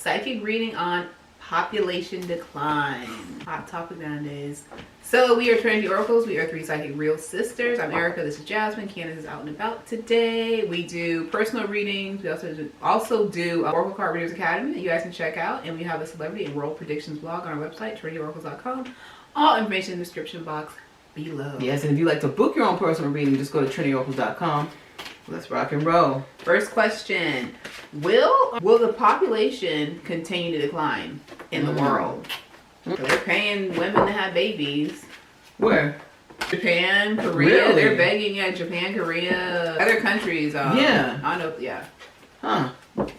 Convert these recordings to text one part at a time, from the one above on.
Psychic reading on population decline. Hot topic nowadays. So we are Trinity Oracles. We are three psychic real sisters. I'm Erica. This is Jasmine. Candace is out and about today. We do personal readings. We also do Oracle Card Readers Academy that you guys can check out. And we have a celebrity Enroll predictions blog on our website, TrinityOracles.com. All information in the description box below. Yes, and if you'd like to book your own personal reading, just go to TrinityOracles.com. Let's rock and roll. First question. Will the population continue to decline in the world? So they're paying women to have babies. Where? Japan, Korea. Really? They're begging Japan, Korea, other countries. Yeah. I don't know. Yeah. Huh.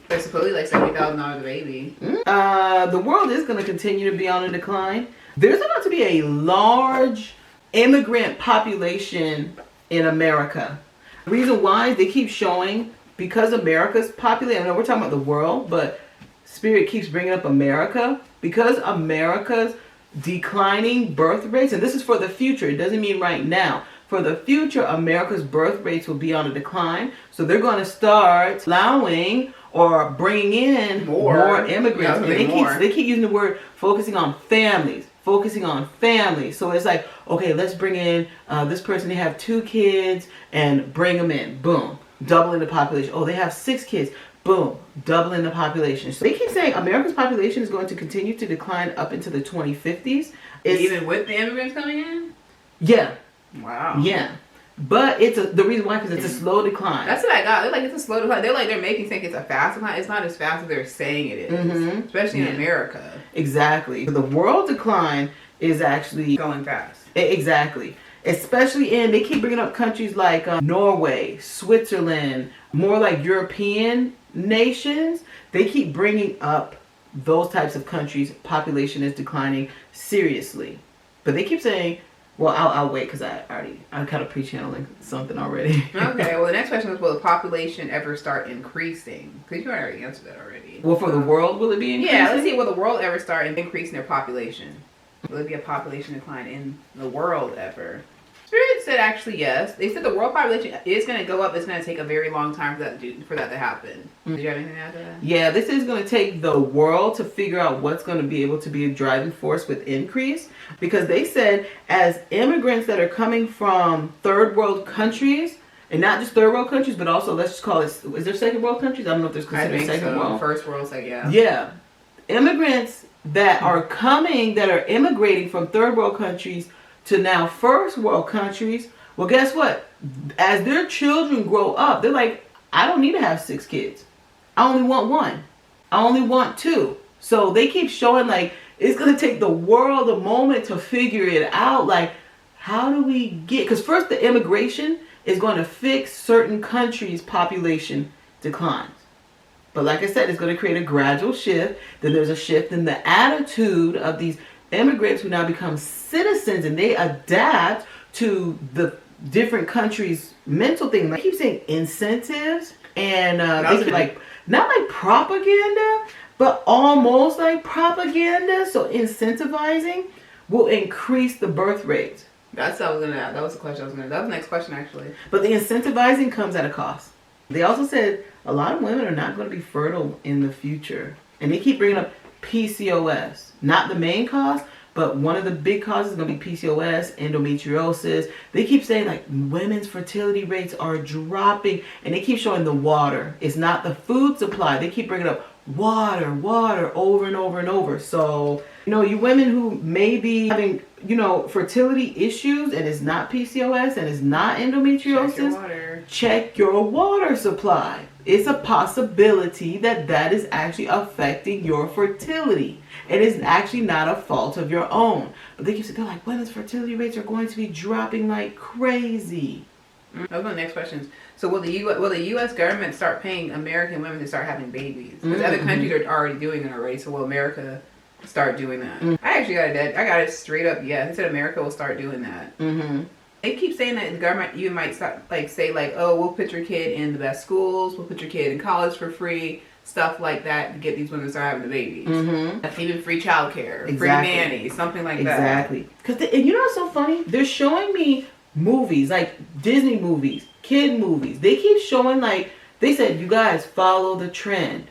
They're supposedly like $70,000 a baby. The world is going to continue to be on a decline. There's about to be a large immigrant population in America. The reason why they keep showing, because America's population, I know we're talking about the world, but Spirit keeps bringing up America, because America's declining birth rates, and this is for the future, it doesn't mean right now. For the future, America's birth rates will be on a decline, so they're going to start allowing or bringing in more immigrants. And they keep using the word focusing on families. So it's like, okay, let's bring in this person. They have 2 kids and bring them in. Boom. Doubling the population. Oh, they have 6 kids. Boom. Doubling the population. So they keep saying America's population is going to continue to decline up into the 2050s. Even with the immigrants coming in? Yeah. Wow. Yeah. But the reason why, because it's a slow decline. That's what I got. They're like, it's a slow decline. They're making think it's a fast decline. It's not as fast as they're saying it is. Especially in America. Exactly. The world decline is actually going fast. Exactly. Especially they keep bringing up countries like Norway, Switzerland, more like European nations. They keep bringing up those types of countries. Population is declining seriously. But they keep saying, well, I'll wait because I'm kind of pre-channeling something already. Okay, well, the next question is, will the population ever start increasing? Because you already answered that already. Well, for the world, will it be increasing? Yeah, let's see. Will the world ever start increasing their population? Will it be a population decline in the world ever? Spirit said actually yes. They said the world population is going to go up. It's going to take a very long time for that to happen. Did you have anything to add to that? Yeah, this is going to take the world to figure out what's going to be able to be a driving force with increase. Because they said as immigrants that are coming from third world countries, and not just third world countries, but also, let's just call it, is there second world countries? I don't know if there's considered second world. First world, yeah. Yeah. Immigrants that are immigrating from third world countries to now first world countries, well, guess what? As their children grow up, they're like, I don't need to have 6 kids. I only want 1. I only want 2. So they keep showing like it's going to take the world a moment to figure it out. Like, how do we get, because first the immigration is going to fix certain countries' population declines. But like I said, it's going to create a gradual shift. Then there's a shift in the attitude of these immigrants who now become citizens, and they adapt to the different countries' mental thing. Like, I keep saying incentives, and they like, not like propaganda, but almost like propaganda. So incentivizing will increase the birth rate. That's what I was gonna add. That was the question I was gonna. That was the next question actually. But the incentivizing comes at a cost. They also said a lot of women are not going to be fertile in the future, and they keep bringing up PCOS. Not the main cause, but one of the big causes is going to be PCOS, endometriosis. They keep saying like women's fertility rates are dropping, and they keep showing the water. It's not the food supply. They keep bringing up water over and over and over. So, you women who may be having, fertility issues, and it's not PCOS and it's not endometriosis, check your water supply. It's a possibility that is actually affecting your fertility. It is actually not a fault of your own. But they keep saying, they're like, women's fertility rates are going to be dropping like crazy. Those are the next questions. So will the U.S. government start paying American women to start having babies? Because other countries are already doing it already. So will America start doing that? I actually got it straight up. Yeah, they said America will start doing that. They keep saying that the government, you might start say oh, we'll put your kid in the best schools, we'll put your kid in college for free, stuff like that to get these women to start having the babies. Even free childcare, free nannies, something like that. Exactly. Because and what's so funny? They're showing me movies like Disney movies, kid movies. They keep showing like, they said, you guys follow the trend.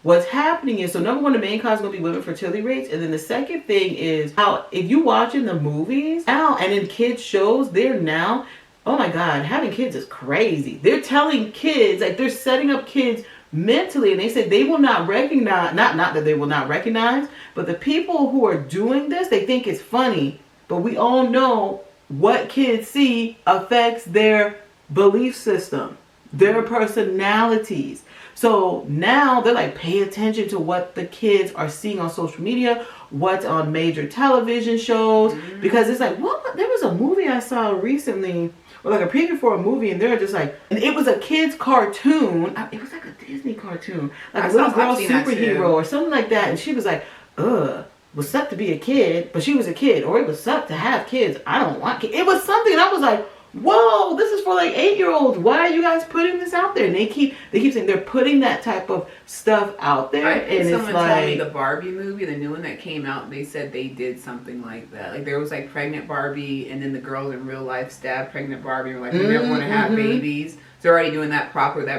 what's happening is, so number one, the main cause is going to be women fertility rates. And then the second thing is how, if you watching the movies now and in kids shows, they're now, oh my God, having kids is crazy. They're telling kids, like they're setting up kids mentally, and they said they will not recognize, not that they will not recognize, but the people who are doing this, they think it's funny. But we all know what kids see affects their belief system, their personalities. So now they're like, pay attention to what the kids are seeing on social media, what's on major television shows, because it's like, what? There was a movie I saw recently, or like a preview for a movie, and they're just like, and it was a kid's cartoon. It was like a Disney cartoon, like a little girl superhero or something like that. And she was like, ugh, it would suck to be a kid, but she was a kid, or it would suck to have kids. I don't want kids. It was something, and I was like, whoa, this is for like 8-year-olds. Why are you guys putting this out there? And they keep saying they're putting that type of stuff out there. I think and someone it's like, told me the Barbie movie, the new one that came out, they said they did something like that. Like there was like pregnant Barbie, and then the girls in real life stabbed pregnant Barbie and were like, we never want to have babies. So they're already doing that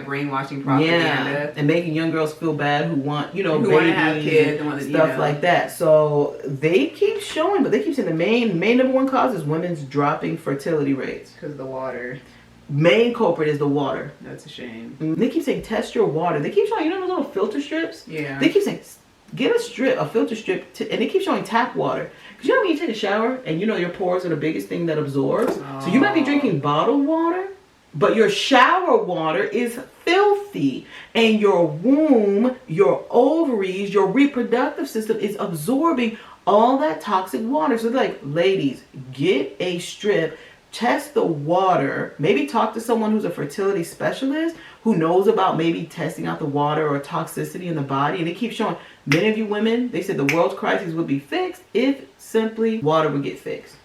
brainwashing propaganda. Yeah, and making young girls feel bad who want, who want to have kids and stuff like that. So they keep showing, but they keep saying the main number one cause is women's dropping fertility rates. Because of the water. Main culprit is the water. That's a shame. They keep saying test your water. They keep showing, those little filter strips? Yeah. They keep saying get a filter strip, and they keep showing tap water. Because when you take a shower and your pores are the biggest thing that absorbs. Oh. So you might be drinking bottled water, but your shower water is filthy, and your womb, your ovaries, your reproductive system is absorbing all that toxic water. So they're like, ladies, get a strip, test the water, maybe talk to someone who's a fertility specialist who knows about maybe testing out the water or toxicity in the body. And they keep showing, many of you women, they said the world's crisis would be fixed if simply water would get fixed.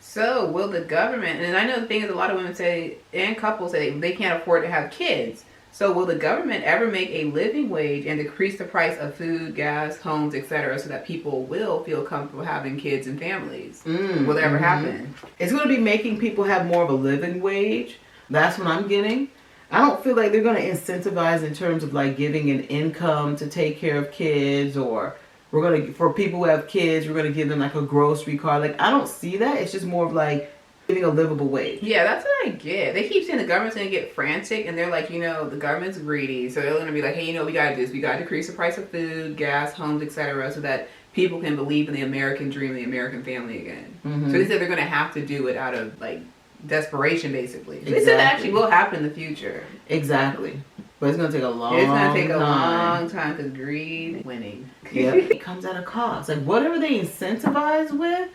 So will the government, and I know the thing is a lot of women say, and couples say they can't afford to have kids. So will the government ever make a living wage and decrease the price of food, gas, homes, etc., so that people will feel comfortable having kids and families? Will that ever happen? It's going to be making people have more of a living wage. That's what I'm getting. I don't feel like they're going to incentivize in terms of like giving an income to take care of kids, or for people who have kids, we're going to give them like a grocery card. Like, I don't see that. It's just more of like giving a livable wage. Yeah, that's what I get. They keep saying the government's going to get frantic, and they're like, the government's greedy. So they're going to be like, hey, we got to do this. We got to decrease the price of food, gas, homes, etc., so that people can believe in the American dream, the American family again. So they said they're going to have to do it out of like desperation, basically. They said that actually will happen in the future. Exactly. But it's going to take a long time. It's going to take a long time because greed winning. Yep. It comes at a cost. Like, whatever they incentivize with,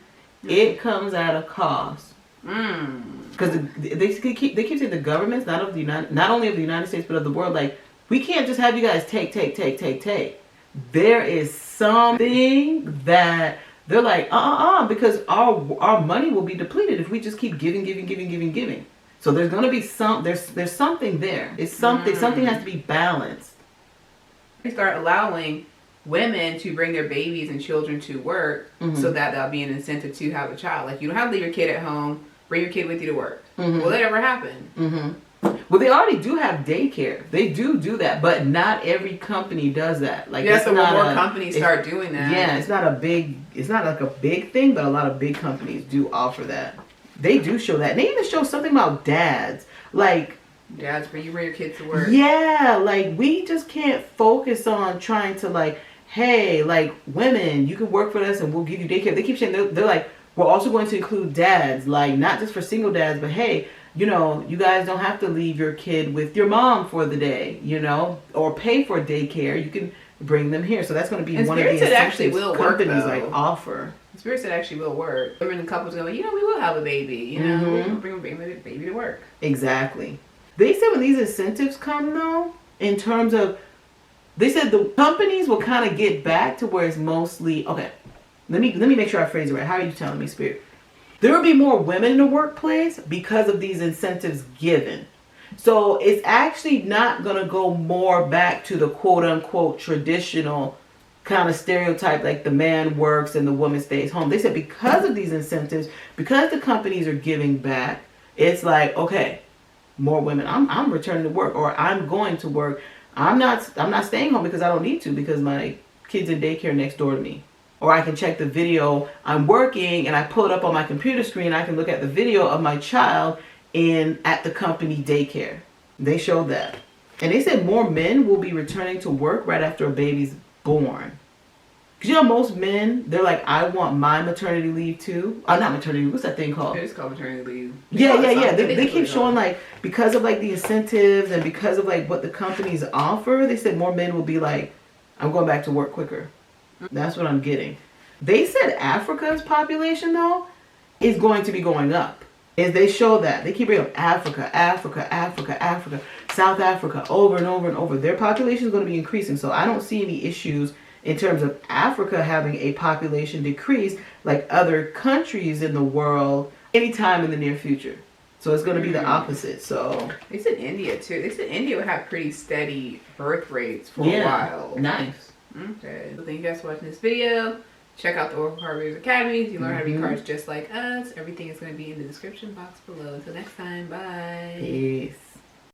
it comes at a cost. Because they keep saying the governments, not only of the United States, but of the world, like, we can't just have you guys take. There is something that they're like, because our money will be depleted if we just keep giving. So there's going to be there's something there. It's something has to be balanced. They start allowing women to bring their babies and children to work, so that that'll be an incentive to have a child. Like, you don't have to leave your kid at home, bring your kid with you to work. Will that ever happen? Well, they already do have daycare. They do that, but not every company does that. Like, so more companies start doing that. Yeah, it's not like a big thing, but a lot of big companies do offer that. They do show that. And they even show something about dads. Like, dads, bring your kids to work. Yeah, like, we just can't focus on trying to, like, hey, like, women, you can work for us and we'll give you daycare. They keep saying, they're like, we're also going to include dads, like, not just for single dads, but hey, you guys don't have to leave your kid with your mom for the day, or pay for daycare. You can bring them here. So that's going to be one of the incentives companies like offer. Spirit said actually will work. Women and couples go, we will have a baby. We'll bring a baby to work. Exactly. They said when these incentives come, though, in terms of, they said the companies will kind of get back to where it's mostly, okay, let me make sure I phrase it right. How are you telling me, Spirit? There will be more women in the workplace because of these incentives given. So it's actually not going to go more back to the quote unquote traditional kind of stereotype, like the man works and the woman stays home. They said because of these incentives, because the companies are giving back, it's like, okay, more women, I'm returning to work, or I'm going to work. I'm not staying home because I don't need to, because my kid's in daycare next door to me. Or I can check the video. I'm working and I pull it up on my computer screen. I can look at the video of my child at the company daycare. They showed that. And they said more men will be returning to work right after a baby's born. Because you know, most men, they're like, I want my maternity leave too. Not maternity leave, what's that thing called? It's called maternity leave. Yeah. They keep showing, like, because of like the incentives and because of like what the companies offer, they said more men will be like, I'm going back to work quicker. That's what I'm getting. They said Africa's population, though, is going to be going up. As they show that. They keep bringing up Africa, South Africa, over and over and over. Their population is going to be increasing. So I don't see any issues in terms of Africa having a population decrease like other countries in the world anytime in the near future. So it's going to be the opposite. So they said India, too. They said India would have pretty steady birth rates for a while. Nice. Okay. So thank you guys for watching this video. Check out the Oracle Card Readers Academy. If you learn how to read cards just like us, everything is going to be in the description box below. Until next time, bye. Peace.